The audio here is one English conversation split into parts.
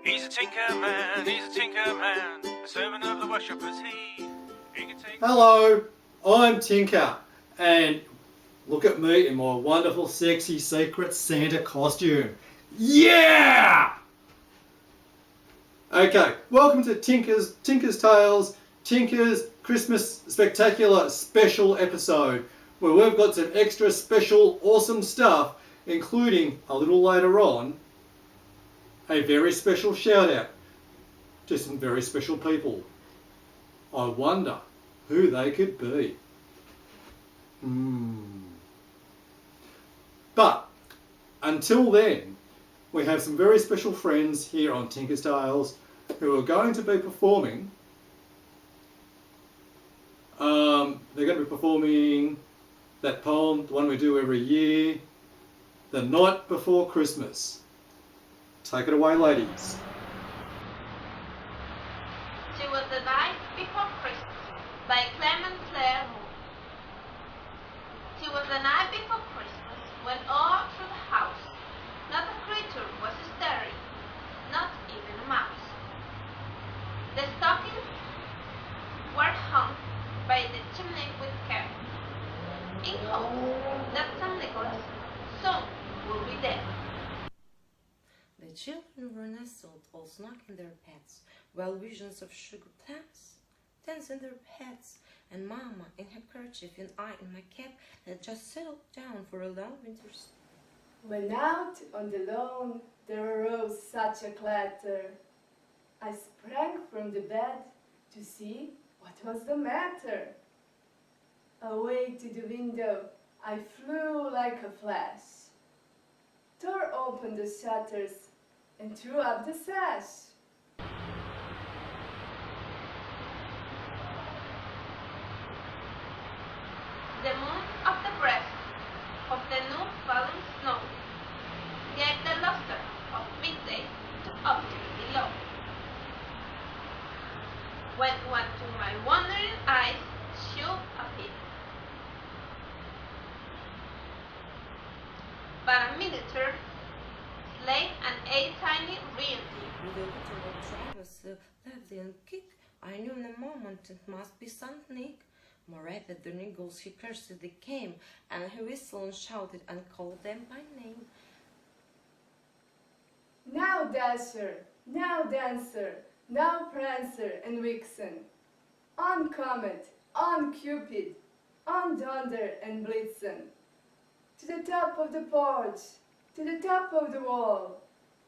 He's a tinker man, the servant of the worshippers he can take... Hello, I'm Tinker, and look at me in my wonderful, sexy, secret Santa costume. Yeah! Okay, welcome to Tinker's Tales, Tinker's Christmas Spectacular special episode, where we've got some extra special, awesome stuff, including, a little later on, a very special shout out to some very special people. I wonder who they could be. But until then, we have some very special friends here on Tinker's Tales who are going to be performing. They're going to be performing that poem, the one we do every year, The Night Before Christmas. Take it away, ladies. She was the night before Christmas by Clement Clare Moore. She was the night before Christmas when all through the house not a creature was stirring, not even a mouse. The stockings were hung by the chimney with care, in hopes that St. Nicholas soon would be there. The children were nestled all snug in their beds, while visions of sugar plums danced in their heads, and Mama in her kerchief and I in my cap had just settled down for a long winter's. When out on the lawn there arose such a clatter, I sprang from the bed to see what was the matter. Away to the window I flew like a flash, tore open the shutters and threw up the sash. The moon of the breast of the new fallen snow gave the luster of midday to objects below. When what to my wondering eyes should appear but a miniature sleigh and a tiny reindeer. With a little old Travis lively and kick, I knew in a moment it must be Saint Nick. More rapid than eagles he cursed they came, and he whistled and shouted and called them by name. Now Dasher, now Dancer, now Prancer and Vixen, on Comet, on Cupid, on Donder and Blitzen, to the top of the porch, to the top of the wall.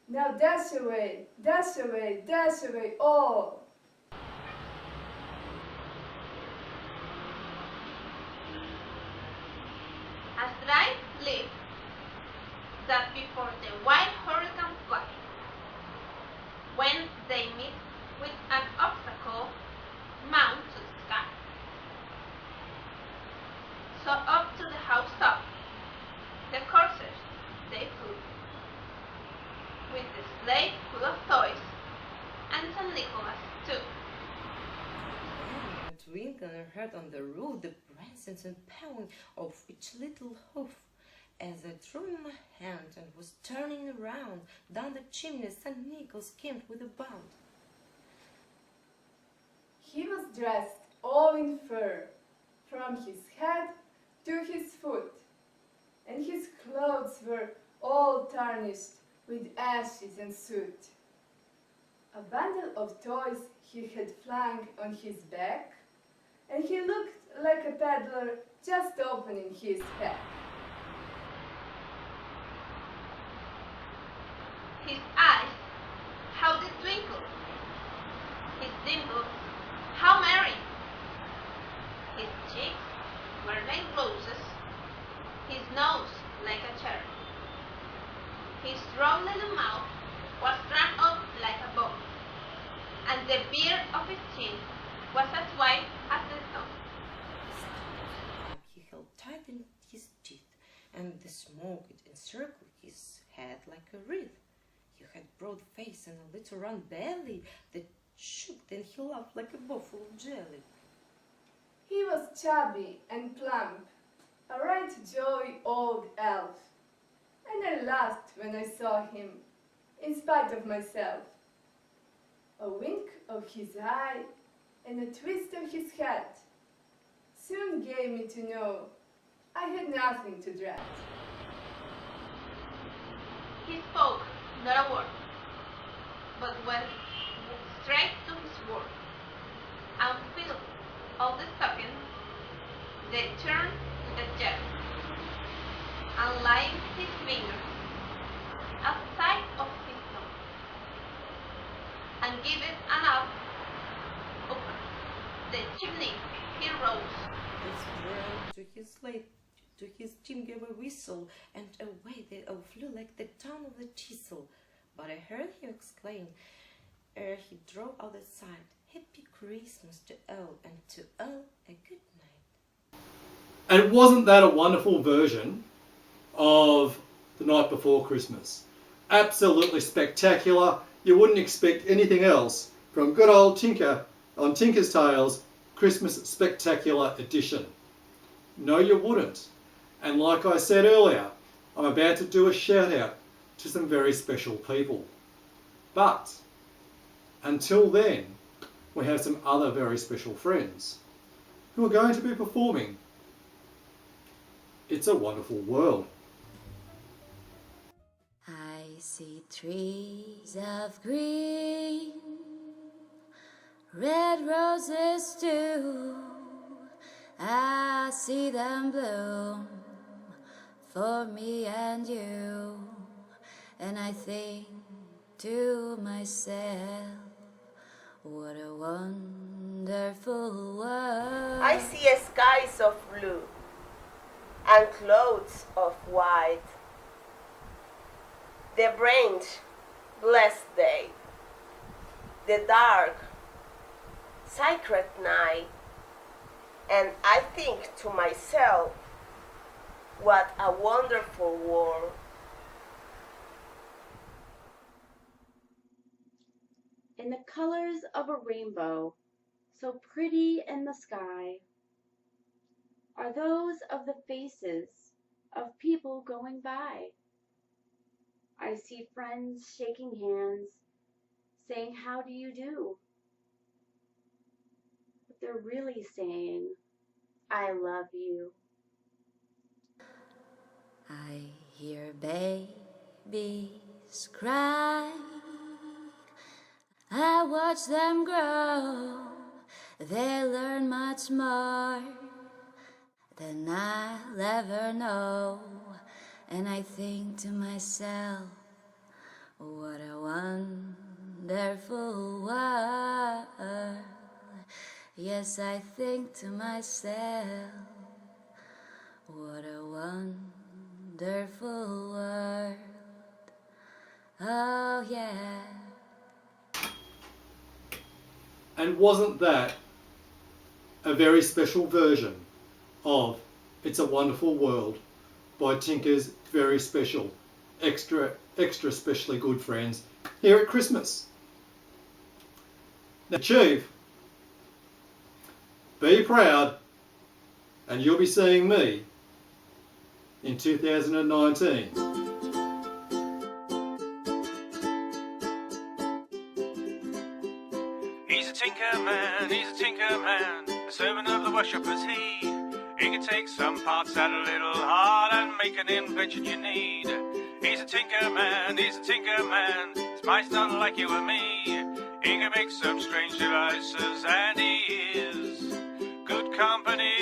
Now dash away, dash away, dash away all. As dry leaves that before the wild hurricane fly, when they meet with an obstacle, mount to the sky. So up to the housetop, the coursers they flew, with the sleigh full of toys, and St. Nicholas too. And a twinkle heard on the roof the presence and pounding of each little hoof. As I threw in my hand and was turning around, down the chimney St. Nicholas came with a bound. He was dressed all in fur, from his head to his foot, and his clothes were all tarnished with ashes and soot. A bundle of toys he had flung on his back, and he looked like a peddler just opening his pack. His eyes, how they twinkled, his dimples, how merry. His cheeks were like roses, his nose like a cherry. His droll little mouth was drawn up like a bow, and the beard of his chin was as white as the snow. He held tight in his teeth, and the smoke it encircled his head like a wreath. He had broad face and a little round belly that shook, then he laughed like a bowl full of jelly. He was chubby and plump, a right jolly old elf, and I laughed when I saw him, in spite of myself, a wink of his eye, and a twist of his head soon gave me to know I had nothing to dread. He spoke not a word, but went straight to his work, and filled all the stockings. They turned to the jet, and laying his fingers outside of his nose, and give it an up the chimney, he rose. The squirrel took his slate, took his chin, gave a whistle, and away they all flew like the tongue of the chisel. But I heard him exclaim, ere he drove out the sight, Happy Christmas to all, and to all a good night. And wasn't that a wonderful version of The Night Before Christmas? Absolutely spectacular. You wouldn't expect anything else from good old Tinker on Tinker's Tales Christmas Spectacular Edition. No, you wouldn't. And like I said earlier, I'm about to do a shout out to some very special people. But until then, we have some other very special friends who are going to be performing It's a Wonderful World. I see trees of green, red roses too. I see them bloom for me and you. And I think to myself, what a wonderful world. I see skies of blue and clouds of white. The bright, blessed day, the dark, sacred night, and I think to myself, what a wonderful world. In the colors of a rainbow, so pretty in the sky, are those of the faces of people going by. I see friends shaking hands, saying, how do you do? But they're really saying, I love you. I hear babies cry, I watch them grow, they learn much more than I'll ever know. And I think to myself, what a wonderful world. Yes, I think to myself, what a wonderful world. Oh yeah. And wasn't that a very special version of It's a Wonderful World by Tinker's very special, extra specially good friends here at Christmas? Now, Chief, be proud, and you'll be seeing me in 2019. He's a tinker man, he's a tinker man, the servant of the worshippers he. He can take some parts out a little hard and make an invention you need. He's a tinker man, he's a tinker man, his mind's not like you and me. He can make some strange devices and he is good company.